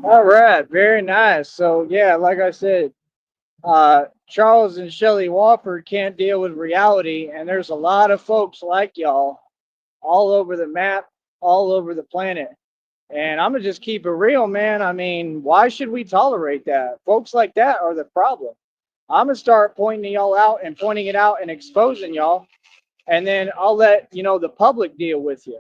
All right, very nice. So yeah, like I said, Charles and Shelley Wofford can't deal with reality, and there's a lot of folks like y'all all over the map, all over the planet. And I'm gonna just keep it real, man. I mean, why should we tolerate that? Folks like that are the problem. I'm gonna start pointing y'all out and pointing it out and exposing y'all, and then I'll let the public deal with you.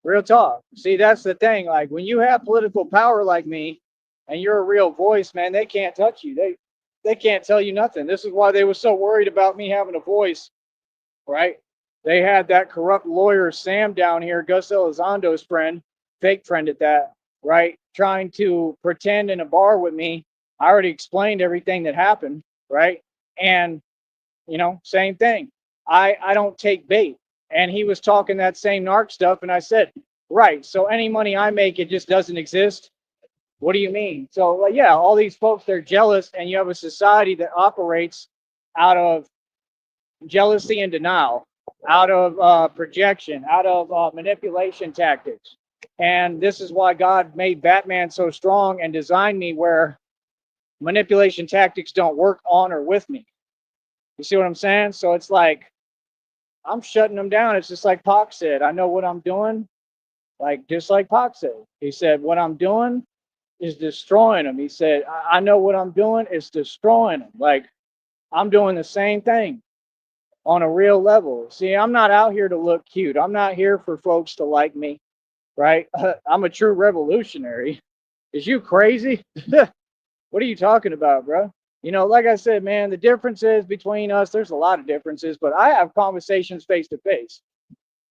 Real talk. See, that's the thing. Like when you have political power like me, and you're a real voice, man, they can't touch you. They can't tell you nothing. This is why they were so worried about me having a voice, right? They had that corrupt lawyer Sam down here, Gus Elizondo's friend, fake friend at that, right? Trying to pretend in a bar with me. I already explained everything that happened, right? And same thing. I don't take bait. And he was talking that same narc stuff, and I said, right. So any money I make, it just doesn't exist. What do you mean? So like, yeah, all these folks they're jealous, and you have a society that operates out of jealousy and denial, out of projection, out of manipulation tactics. And this is why God made Batman so strong and designed me where manipulation tactics don't work on or with me. You see what I'm saying? So it's like I'm shutting them down. It's just like Pac said. I know what I'm doing. Like just like Pac said. He said, what I'm doing is destroying them. He said, I know what I'm doing is destroying them. Like I'm doing the same thing on a real level. See, I'm not out here to look cute. I'm not here for folks to like me, right? I'm a true revolutionary. Is you crazy? What are you talking about, bro? Like I said, man, the differences between us, there's a lot of differences, but I have conversations face to face.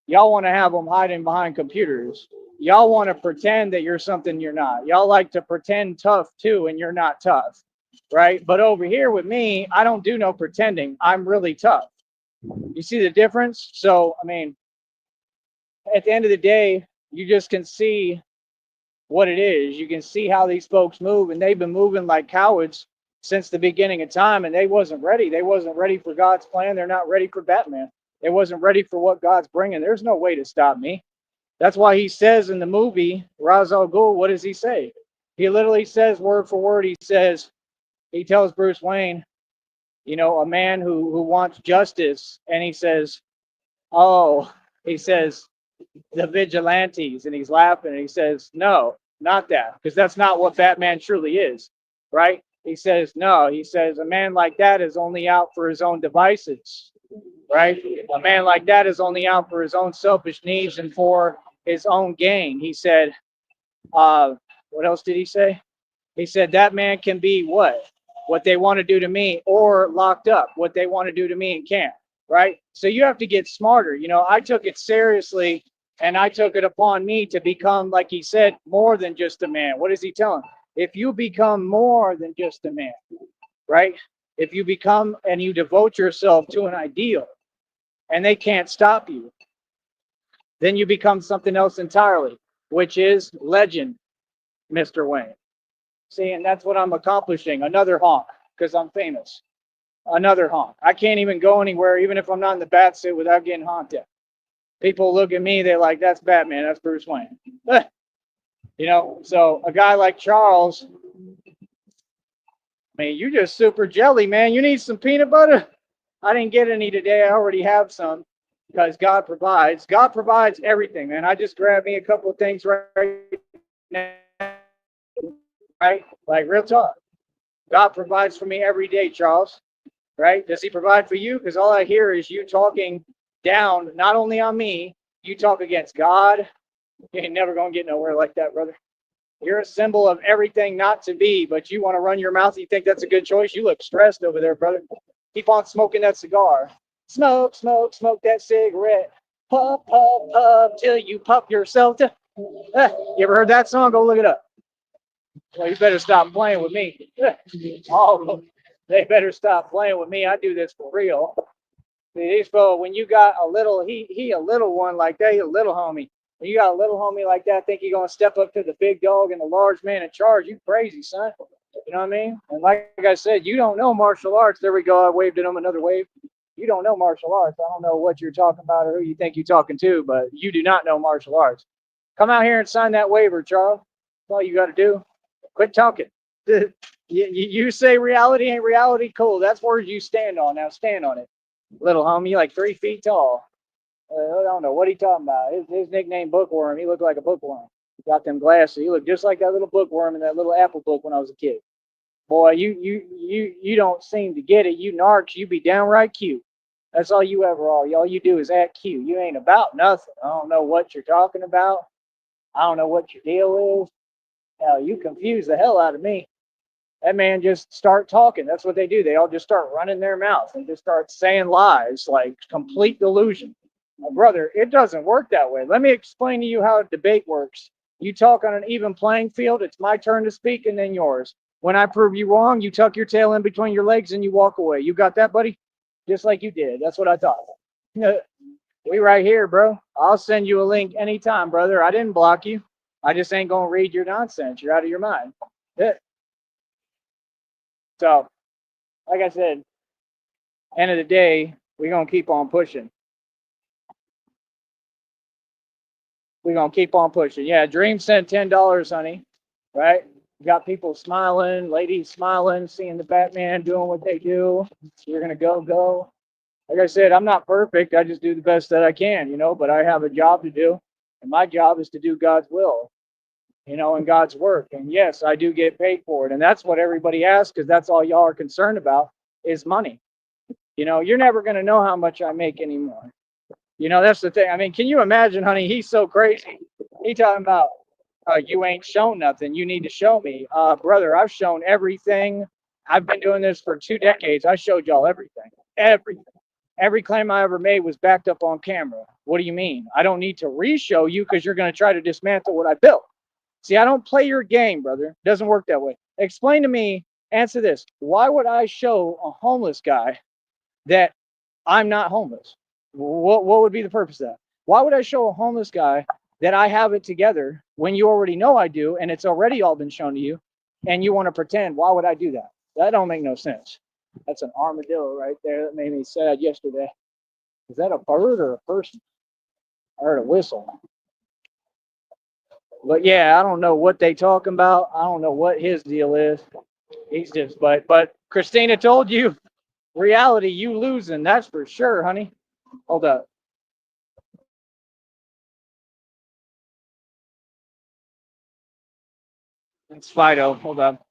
Y'all want to have them hiding behind computers. Y'all want to pretend that you're something you're not. Y'all like to pretend tough too, and you're not tough, right? But over here with me, I don't do no pretending. I'm really tough. You see the difference? So, I mean, at the end of the day, you just can see what it is. You can see how these folks move, and they've been moving like cowards since the beginning of time, and they wasn't ready. They wasn't ready for God's plan. They're not ready for Batman. They wasn't ready for what God's bringing. There's no way to stop me. That's why he says in the movie Ra's al Ghul, what does he say? He literally says word for word. He tells Bruce Wayne, a man who wants justice, and he says, "Oh," he says, "the vigilantes," and he's laughing, and he says, "No, not that, because that's not what Batman truly is, right?" He says, "No," he says, "a man like that is only out for his own devices, right? A man like that is only out for his own selfish needs and for his own gain." He said, uh, what else did he say? He said, that man can be what? What they want to do to me, or locked up, what they want to do to me and can't, right? So you have to get smarter. I took it seriously and I took it upon me to become, like he said, more than just a man. What is he telling? If you become more than just a man, right? If you become and you devote yourself to an ideal and they can't stop you, then you become something else entirely, which is legend, Mr. Wayne. See, and that's what I'm accomplishing. Another honk, because I'm famous. Another honk. I can't even go anywhere, even if I'm not in the bat suit, without getting honked at. People look at me, they're like, that's Batman, that's Bruce Wayne. So a guy like Charles, I mean, you just super jelly, man. You need some peanut butter? I didn't get any today. I already have some because God provides. God provides everything, man. I just grabbed me a couple of things right now, right? Like real talk. God provides for me every day, Charles, right? Does he provide for you? Because all I hear is you talking down, not only on me, you talk against God. You ain't never going to get nowhere like that, brother. You're a symbol of everything not to be, but you want to run your mouth. You think that's a good choice? You look stressed over there, brother. Keep on smoking that cigar. Smoke, smoke, smoke that cigarette. Puff, puff, puff till you puff yourself. You ever heard that song? Go look it up. Well, you better stop playing with me. All of them. They better stop playing with me. I do this for real. See, these folks, when you got a little, he a little one like that, he a little homie. When you got a little homie like that, think you're gonna step up to the big dog and the large man in charge? You crazy, son. You know what I mean? And like I said, you don't know martial arts. There we go. I waved at him another wave. You don't know martial arts. I don't know what you're talking about or who you think you're talking to, but you do not know martial arts. Come out here and sign that waiver, Charles. all you got to do. Quit talking. You say reality ain't reality. Cool. That's words you stand on. Now stand on it. Little homie, you like 3 feet tall. I don't know what he talking about. His nickname Bookworm. He looked like a bookworm. He got them glasses. He looked just like that little bookworm in that little Apple book when I was a kid. Boy, you don't seem to get it. You narcs, you be downright cute. That's all you ever are. All you do is act cute. You ain't about nothing. I don't know what you're talking about. I don't know what your deal is. Hell, you confuse the hell out of me. That man just start talking. That's what they do. They all just start running their mouth and just start saying lies, like complete delusion. Brother, it doesn't work that way. Let me explain to you how a debate works. You talk on an even playing field. It's my turn to speak and then yours. When I prove you wrong, you tuck your tail in between your legs and you walk away. You got that, buddy? Just like you did. That's what I thought. We right here, bro. I'll send you a link anytime, brother. I didn't block you. I just ain't gonna read your nonsense. You're out of your mind. Yeah. So, like I said, end of the day, we're gonna keep on pushing. We're gonna keep on pushing. Yeah, Dream sent $10, honey. Right? You got people smiling, ladies smiling, seeing the Batman doing what they do. You're gonna go. Like I said, I'm not perfect. I just do the best that I can, but I have a job to do. And my job is to do God's will, and God's work. And yes, I do get paid for it. And that's what everybody asks, because that's all y'all are concerned about is money. You're never going to know how much I make anymore. That's the thing. I mean, can you imagine, honey? He's so crazy. He talking about, you ain't shown nothing. You need to show me. Brother, I've shown everything. I've been doing this for 2 decades. I showed y'all everything. Everything. Every claim I ever made was backed up on camera. What do you mean? I don't need to re-show you because you're going to try to dismantle what I built. See, I don't play your game, brother. It doesn't work that way. Explain to me, answer this. Why would I show a homeless guy that I'm not homeless? What would be the purpose of that? Why would I show a homeless guy that I have it together when you already know I do and it's already all been shown to you and you want to pretend? Why would I do that? That don't make no sense. That's an armadillo right there that made me sad yesterday. Is that a bird or a person? I heard a whistle. But yeah, I don't know what they talking about. I don't know what his deal is. He's just, but Christina told you, reality, you losing. That's for sure, honey. Hold up. It's Fido. Hold up.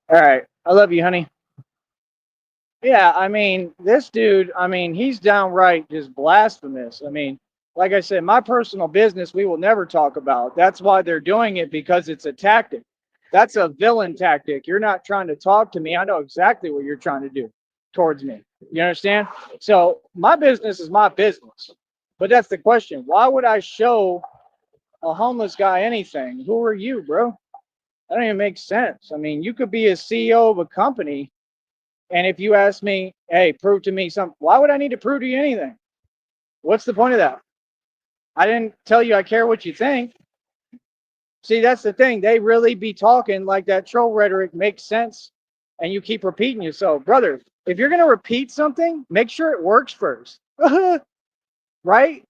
All right. I love you, honey. Yeah, I mean, this dude, I mean, he's downright just blasphemous. I mean, like I said, my personal business we will never talk about. That's why they're doing it, because it's a tactic. That's a villain tactic. You're not trying to talk to me. I know exactly what you're trying to do towards me. You understand? So my business is my business. But that's the question. Why would I show a homeless guy anything? Who are you, bro? That don't even make sense. I mean, you could be a CEO of a company, and if you ask me, hey, prove to me something, why would I need to prove to you anything? What's the point of that? I didn't tell you I care what you think. See, that's the thing. They really be talking like that troll rhetoric makes sense, and you keep repeating yourself. Brother, if you're going to repeat something, make sure it works first. Right?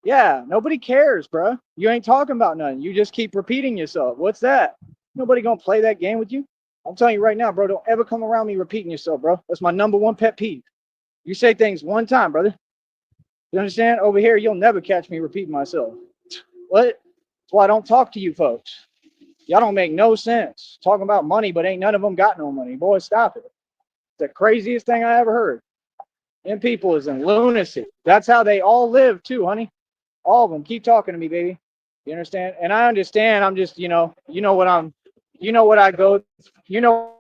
Yeah, nobody cares, bro. You ain't talking about nothing. You just keep repeating yourself. What's that? Nobody going to play that game with you. I'm telling you right now, bro, don't ever come around me repeating yourself, bro. That's my number one pet peeve. You say things one time, brother. You understand? Over here, you'll never catch me repeating myself. What? That's why I don't talk to you folks. Y'all don't make no sense. Talking about money, but ain't none of them got no money. Boy, stop it. It's the craziest thing I ever heard. And people is in lunacy. That's how they all live too, honey. All of them. Keep talking to me, baby. You understand? And I understand. I'm just, you know what I go,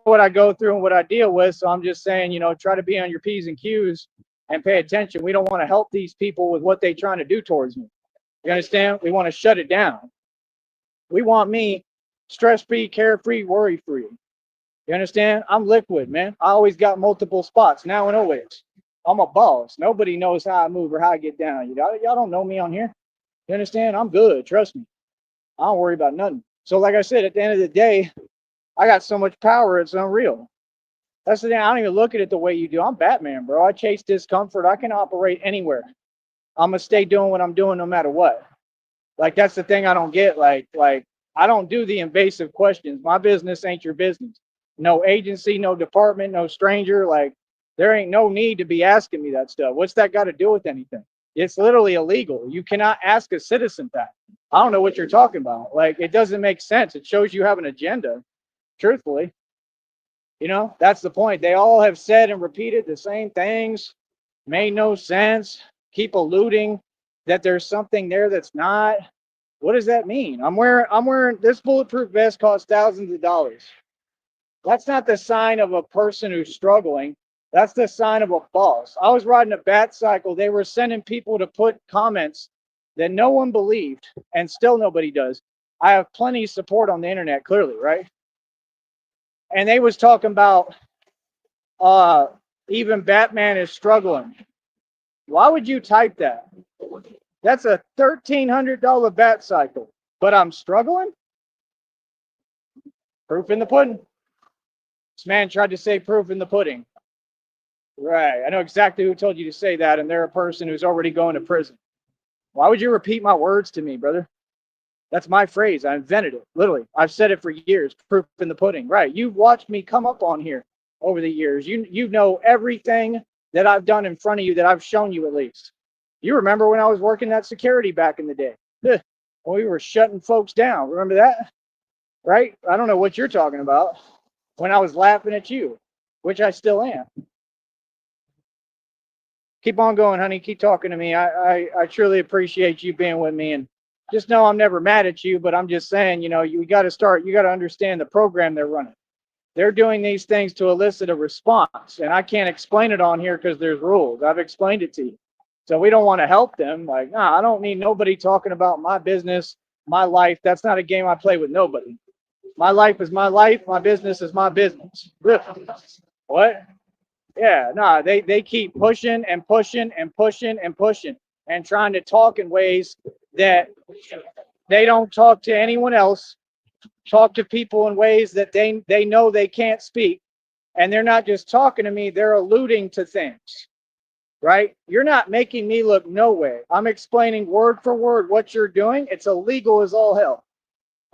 what I go through and what I deal with. So I'm just saying, try to be on your P's and Q's and pay attention. We don't want to help these people with what they're trying to do towards me. You understand? We want to shut it down. We want me stress-free, carefree, worry-free. You understand? I'm liquid, man. I always got multiple spots, now and always. I'm a boss. Nobody knows how I move or how I get down. Y'all don't know me on here. You understand? I'm good. Trust me. I don't worry about nothing. So like I said, at the end of the day, I got so much power, it's unreal. That's the thing. I don't even look at it the way you do. I'm Batman, bro. I chase discomfort. I can operate anywhere. I'm going to stay doing what I'm doing no matter what. Like, that's the thing I don't get. Like I don't do the invasive questions. My business ain't your business. No agency, no department, no stranger. Like, there ain't no need to be asking me that stuff. What's that got to do with anything? It's literally illegal. You cannot ask a citizen that. I don't know what you're talking about. Like, it doesn't make sense. It shows you have an agenda, truthfully. That's the point. They all have said and repeated the same things, made no sense, keep alluding that there's something there that's not. What does that mean? I'm wearing this bulletproof vest costs thousands of dollars. That's not the sign of a person who's struggling. That's the sign of a boss. I was riding a bat cycle. They were sending people to put comments that no one believed, and still nobody does. I have plenty of support on the internet, clearly, right? And they was talking about even Batman is struggling. Why would you type that? That's a $1,300 bat cycle, but I'm struggling? Proof in the pudding. This man tried to say proof in the pudding. Right. I know exactly who told you to say that, and they're a person who's already going to prison. Why would you repeat my words to me, brother? That's my phrase. I invented it. Literally. I've said it for years. Proof in the pudding. Right. You've watched me come up on here over the years. You know everything that I've done in front of you that I've shown you at least. You remember when I was working that security back in the day? When we were shutting folks down. Remember that? Right? I don't know what you're talking about. When I was laughing at you, which I still am. Keep on going, honey. Keep talking to me. I truly appreciate you being with me. And just know I'm never mad at you, but I'm just saying, you got to understand the program they're running. They're doing these things to elicit a response. And I can't explain it on here because there's rules. I've explained it to you. So we don't want to help them. Like, nah, I don't need nobody talking about my business, my life. That's not a game I play with nobody. My life is my life. My business is my business. What? Yeah, no, they keep pushing and pushing and pushing and pushing and trying to talk in ways that they don't talk to anyone else, talk to people in ways that they know they can't speak. And they're not just talking to me, they're alluding to things, right? You're not making me look no way. I'm explaining word for word what you're doing. It's illegal as all hell,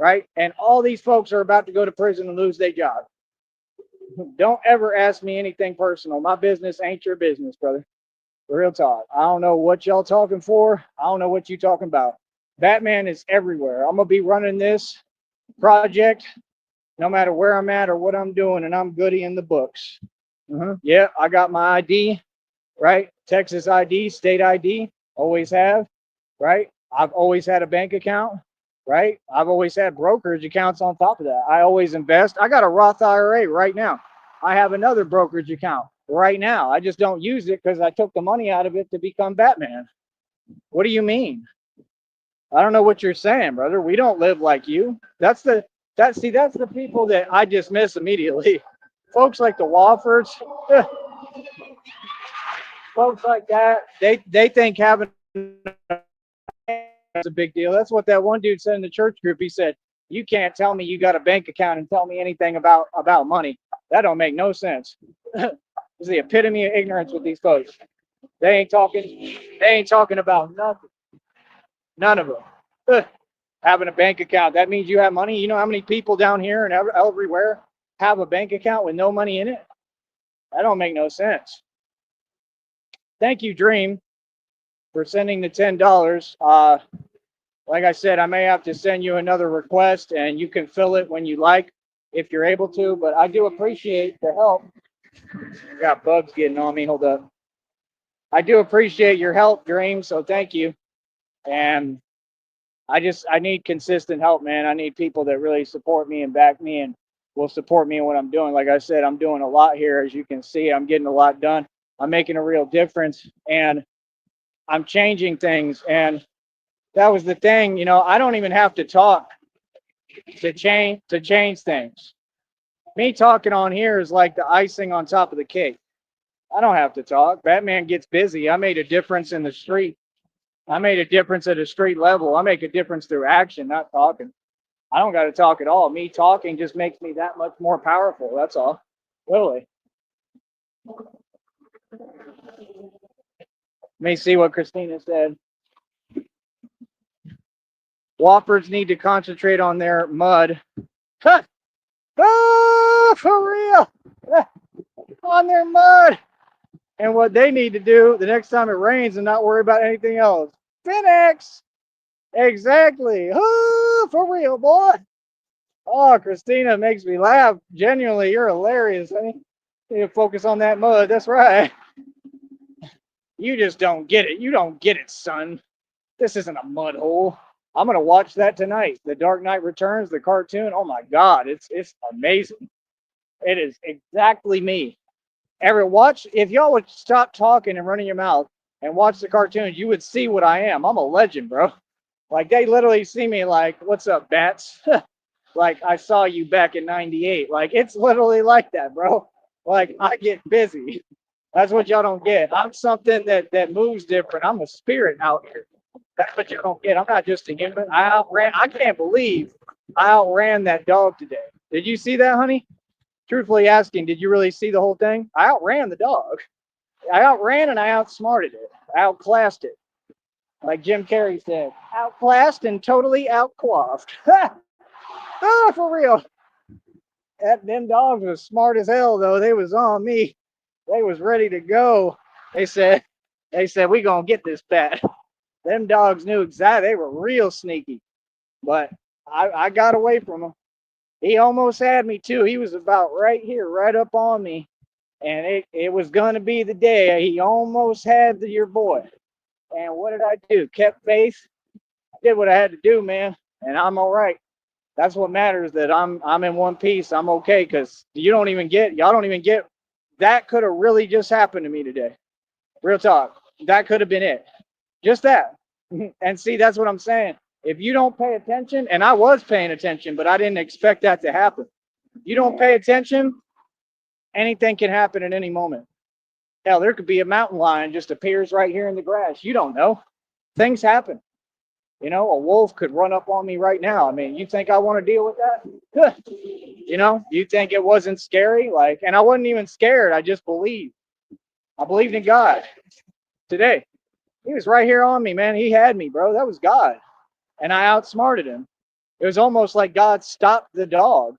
right? And all these folks are about to go to prison and lose their job. Don't ever ask me anything personal. My business ain't your business, brother. Real talk. I don't know what y'all talking for. I don't know what you talking about. Batman is everywhere. I'm gonna be running this project no matter where I'm at or what I'm doing, and I'm goody in the books. Yeah, I got my ID, right? Texas ID, state ID, always have, right? I've always had a bank account, right? I've always had brokerage accounts on top of that. I always invest. I got a Roth IRA right now. I have another brokerage account right now. I just don't use it because I took the money out of it to become Batman. What do you mean? I don't know what you're saying, brother. We don't live like you. That's the people that I dismiss immediately. Folks like the Woffords, folks like that, they think having a big deal. That's what that one dude said in the church group. He said, "You can't tell me you got a bank account and tell me anything about money. That don't make no sense." It's the epitome of ignorance with these folks. They ain't talking about nothing. None of them. Having a bank account, that means you have money. You know how many people down here and everywhere have a bank account with no money in it? That don't make no sense. Thank you, Dream, for sending the $10. Like I said, I may have to send you another request and you can fill it when you like if you're able to, but I do appreciate the help. I got bugs getting on me. Hold up. I do appreciate your help, Dream, so thank you. And I need consistent help, man. I need people that really support me and back me and will support me in what I'm doing. Like I said, I'm doing a lot here. As you can see, I'm getting a lot done. I'm making a real difference and I'm changing things. And that was the thing, you know, I don't even have to talk to change things. Me talking on here is like the icing on top of the cake. I don't have to talk. Batman gets busy. I made a difference in the street. I made a difference at a street level. I make a difference through action, not talking. I don't got to talk at all. Me talking just makes me that much more powerful. That's all. Literally. Let me see what Christina said. Whoppers need to concentrate on their mud. Huh. Oh, for real. On their mud. And what they need to do the next time it rains and not worry about anything else. Phoenix. Exactly. Oh, for real, boy. Oh, Christina makes me laugh. Genuinely, you're hilarious, honey. You need to focus on that mud. That's right. You just don't get it. You don't get it, son. This isn't a mud hole. I'm gonna watch that tonight. The Dark Knight Returns, the cartoon. Oh my God, it's amazing. It is exactly me. If y'all would stop talking and running your mouth and watch the cartoons, you would see what I am. I'm a legend, bro. Like they literally see me like, "What's up, bats?" Like I saw you back in '98. Like it's literally like that, bro. Like I get busy. That's what y'all don't get. I'm something that moves different. I'm a spirit out here. That's what you don't get. I'm not just a human. I can't believe I outran that dog today. Did you see that, honey? Truthfully asking, did you really see the whole thing? I outran the dog. I outran and I outsmarted it. I outclassed it. Like Jim Carrey said, outclassed and totally outquaffed. Oh, for real. Them dogs was smart as hell though. They was on me. They was ready to go. They said, we gonna get this bat. Them dogs knew exactly. They were real sneaky, but I got away from him. He almost had me too. He was about right here, right up on me, and it was gonna be the day. He almost had your boy. And what did I do? Kept faith. I did what I had to do, man, and I'm all right. That's what matters. That I'm in one piece. I'm okay because y'all don't even get. That could have really just happened to me today. Real talk. That could have been it. Just that. And see, that's what I'm saying. If you don't pay attention, and I was paying attention, but I didn't expect that to happen. You don't pay attention, anything can happen at any moment. Hell, there could be a mountain lion just appears right here in the grass. You don't know. Things happen. You know, a wolf could run up on me right now. I mean, you think I want to deal with that? You know, you think it wasn't scary? Like, and I wasn't even scared. I just believed. I believed in God today. He was right here on me, man. He had me, bro. That was God. And I outsmarted him. It was almost like God stopped the dog.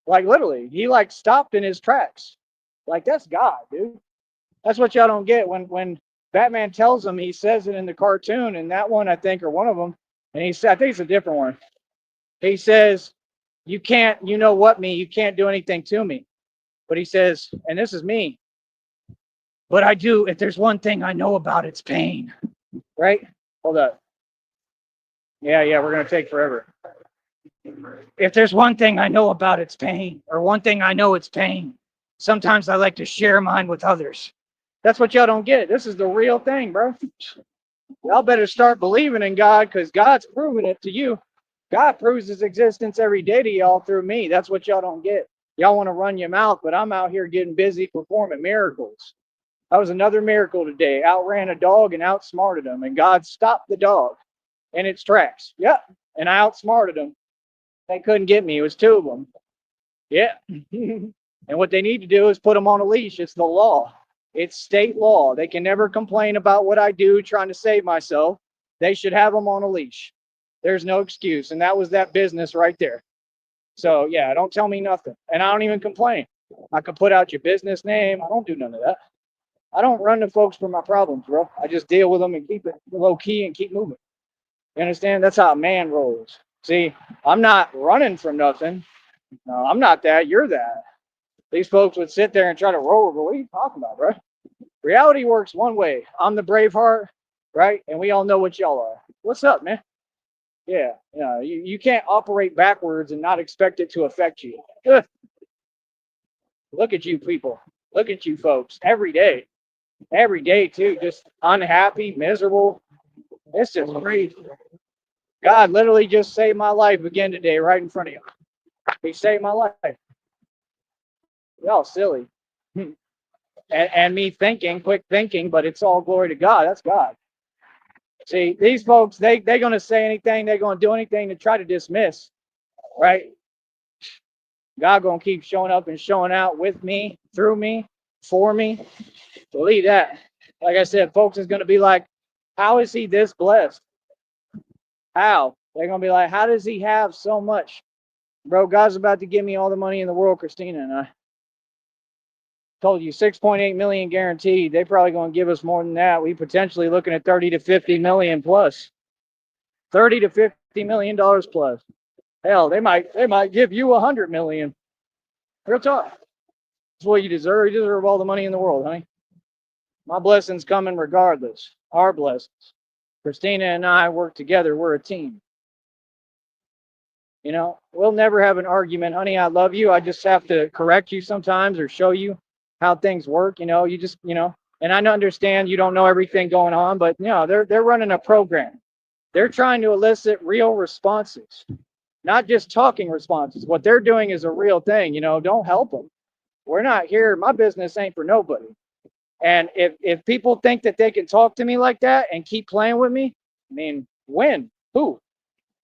Like literally, he like stopped in his tracks. Like that's God, dude. That's what y'all don't get when Batman tells him. He says it in the cartoon, and that one I think, or one of them, and he said, I think it's a different one. He says, "You can't, you know what me? You can't do anything to me." But he says, and this is me. But I do. If there's one thing I know about, it's pain. Right? Hold up. Yeah, we're gonna take forever. If there's one thing I know about, it's pain. Or one thing I know, it's pain. Sometimes I like to share mine with others. That's what y'all don't get. This is the real thing, bro. Y'all better start believing in God because God's proving it to you. God proves his existence every day to y'all through me. That's what y'all don't get. Y'all want to run your mouth, but I'm out here getting busy performing miracles. That was another miracle today. Outran a dog and outsmarted him, and God stopped the dog in its tracks. Yep, and I outsmarted him. They couldn't get me. It was two of them. Yeah. And what they need to do is put them on a leash. It's the law. It's state law. They can never complain about what I do trying to save myself. They should have them on a leash. There's no excuse. And that was that business right there. So yeah, don't tell me nothing. And I don't even complain. I could put out your business name. I don't do none of that. I don't run to folks for my problems, bro. I just deal with them and keep it low key and keep moving. You understand? That's how a man rolls. See, I'm not running from nothing. No, I'm not that. You're that. These folks would sit there and try to roll over. What are you talking about, bro? Reality works one way. I'm the Braveheart, right? And we all know what y'all are. What's up, man? Yeah, yeah. You can't operate backwards and not expect it to affect you. Ugh. Look at you people. Look at you folks. Every day too. Just unhappy, miserable. It's just crazy. God literally just saved my life again today, right in front of you. He saved my life. Y'all silly. And me thinking, quick thinking, but it's all glory to God. That's God. See, these folks, they're going to say anything, they're going to do anything to try to dismiss, right? God going to keep showing up and showing out with me, through me, for me. Believe that. Like I said, folks is going to be like, how is he this blessed? How? They're going to be like, how does he have so much? Bro, God's about to give me all the money in the world, Christina and I. Told you 6.8 million guaranteed. They probably going to give us more than that. We potentially looking at 30 to 50 million plus. 30 to 50 million dollars plus. Hell, they might give you 100 million. Real talk. That's what you deserve. You deserve all the money in the world, honey. My blessings coming regardless. Our blessings. Christina and I work together. We're a team. You know, we'll never have an argument, honey. I love you. I just have to correct you sometimes or show you how things work. You know, you just, and I understand you don't know everything going on, but they're running a program. They're trying to elicit real responses, not just talking responses. What they're doing is a real thing. Don't help them. We're not here. My business ain't for nobody. And if people think that they can talk to me like that and keep playing with me, I mean, when? Who?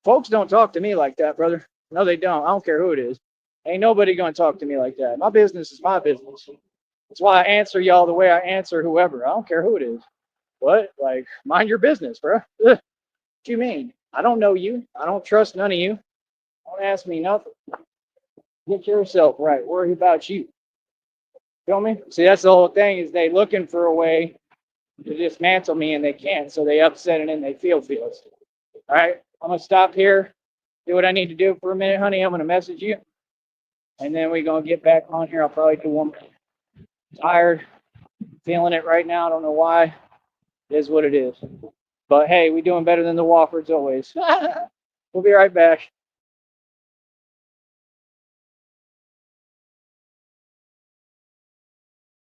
Folks don't talk to me like that, brother. No, they don't. I don't care who it is. Ain't nobody going to talk to me like that. My business is my business. That's why I answer y'all the way I answer whoever. I don't care who it is. What? Like, mind your business, bro. What you mean? I don't know you. I don't trust none of you. Don't ask me nothing. Get yourself right. Worry about you. Feel me? See, that's the whole thing is they looking for a way to dismantle me and they can't. So they upset and then they feel feels. All right. I'm going to stop here. Do what I need to do for a minute, honey. I'm going to message you. And then we're going to get back on here. I'll probably do one more. Tired. Feeling it right now. I don't know why. It is what it is. But hey, we're doing better than the Wofford's always. We'll be right back.